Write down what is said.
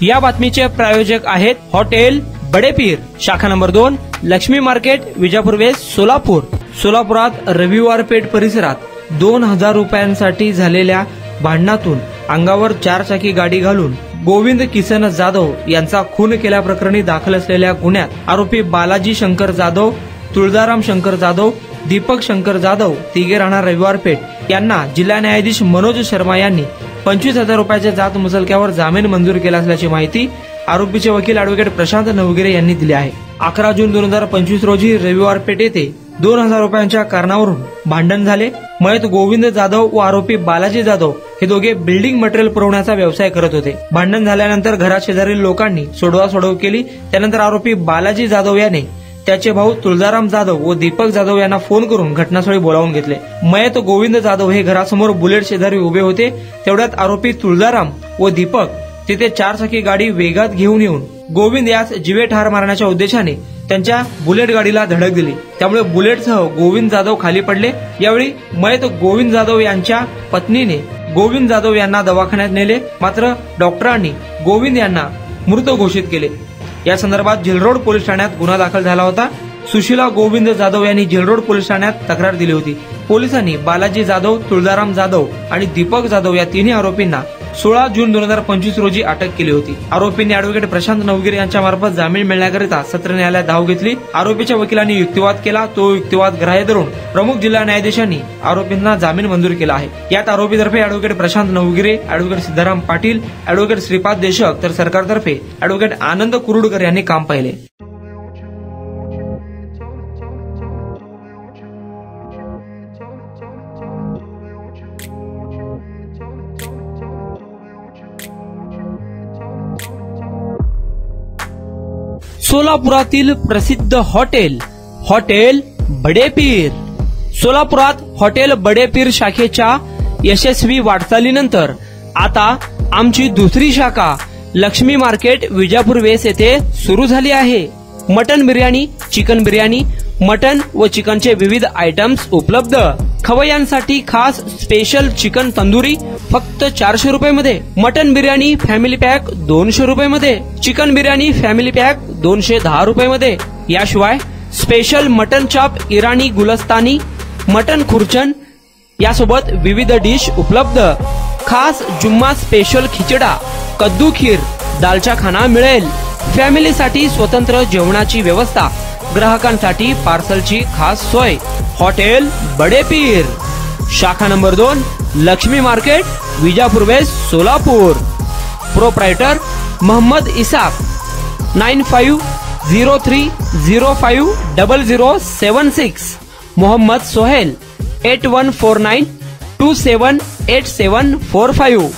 या बातमीचे प्रायोजक आहेत हॉटेल बडेपीर, शाखा number 2, Laxmi market, Vijapur west, Solapur. सोलापुरात रविवार पेठ परिसरात 2000 रुपयांसाठी झालेल्या भांडणातून अंगावर 4 चाकी गाडी घालून गोविंद किसन जाधव यांचा खून केल्याप्रकरणी दाखल असलेल्या गुन्ह्यात आरोपी बालाजी शंकर जाधव, तुळजाराम शंकर जाधव, दीपक शंकर जाधव तिघे राहणार रविवार पेठ यांना जिल्हा न्यायाधीश मनोज शर्मा यांनी 25,000 रुपयाच्या जात मुचलक्यावर जामीन मंजूर केला असल्याची माहिती आरोपीचे वकील ॲडव्होकेट प्रशांत नवगिरे यांनी दिली आहे। 11 जून 2025 रोजी रविवार पेठ येथे 2000 रुपयांच्या कारणावरून भांडण झाले। मयत गोविंद जाधव व आरोपी बालाजी जाधव हे दोघे बिल्डिंग मटेरियल पुरवण्याचा व्यवसाय करत होते। भांडण झाल्यानंतर घरात शेजारील लोकांनी सोडवासोडव केली। त्यानंतर आरोपी बालाजी जाधव याने त्याचे भाऊ तुळजाराम जाधव व दीपक जाधव यांना फोन करून घटनास्थळी बोलावून घेतले। मयत गोविंद जाधव हे घरासमोर बुलेट शेजारी उभे होते। तेवढ्यात आरोपी तुळजाराम व दीपक तिथे 4 चाकी गाडी वेगात घेऊन येऊन गोविंद यास जीवे ठार मारण्याच्या उद्देशाने त्यांच्या बुलेट गाडीला धडक दिली। त्यामुळे बुलेटसह गोविंद जाधव खाली पडले। यावेळी मयत गोविंद जाधव यांच्या पत्नीने गोविंद जाधव यांना दवाखान्यात नेले, मात्र डॉक्टरांनी गोविंद यांना मृत घोषित केले। या संदर्भात जेलरोड पोलीस ठाण्यात गुन्हा दाखल झाला होता। सुशीला गोविंद जाधव यांनी जेलरोड पोलीस ठाण्यात तक्रार दिली होती। पोलिसांनी बालाजी जाधव, तुळजाराम जाधव आणि दीपक जाधव या तिन्ही आरोपींना 16 जून 2025 रोजी अटक केली होती। आरोपींनी ॲडव्होकेट प्रशांत नवगिरे यांच्या मार्फत जामीन मिळण्याकरिता सत्र न्यायालयात धाव घेतली। आरोपीच्या वकिलांनी युक्तिवाद केला। तो युक्तिवाद ग्राह्य धरून प्रमुख जिल्हा न्यायाधीशांनी आरोपींना जामीन मंजूर केला आहे। यात आरोपीतर्फे advocate Prashant Navgire, advocate Siddharam Patil, advocate Shripad Deshak तर सरकारतर्फे ॲडव्होकेट आनंद कुरुडकर यांनी काम पाहिले। सोलापुरातील प्रसिद्ध हॉटेल बडेपीर। सोलापुरात हॉटेल बडेपीर शाखेच्या यशस्वी वाटचालीनंतर आता आमची दुसरी शाखा लक्ष्मी मार्केट, विजापूर वेस्ट येथे सुरू झाली आहे। Mutton biryani, chicken biryani, mutton व चिकनचे विविध आयटम्स उपलब्ध। खवय्यांसाठी खास स्पेशल चिकन तंदुरी फक्त 400 रुपये मध्ये, मटन बिर्याणी फॅमिली पॅक 200 रुपये मध्ये, चिकन बिर्याणी फॅमिली पॅक 210 रुपये मध्ये। याशिवाय स्पेशल मटन चॉप, इराणी गुलस्तानी, मटन खुर्चन यासोबत विविध डिश उपलब्ध। खास जुम्मा स्पेशल खिचडा, कद्दू खीर, दालचा खाना मिळेल। फॅमिलीसाठी स्वतंत्र जेवणाची व्यवस्था, ग्राहकांसाठी पार्सलची खास सोय। हॉटेल बडेपीर, शाखा number 2, Laxmi market, Vijapur west, Solapur. Proprietor Mohammad Isaq, 9503050076। Mohammad Sohail, 8149278745।